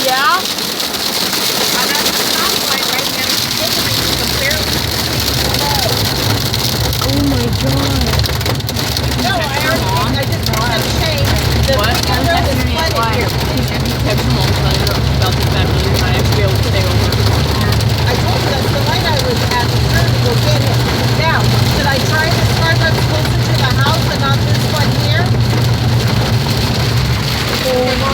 Yeah. Oh my god. No, I just want to change the window is flooded here. Text your mom telling her about the family. You might actually be able to stay over. I told you that's the light I was at the turn to go get him. Now, should I try this car that's closer to the house and not this one here? Oh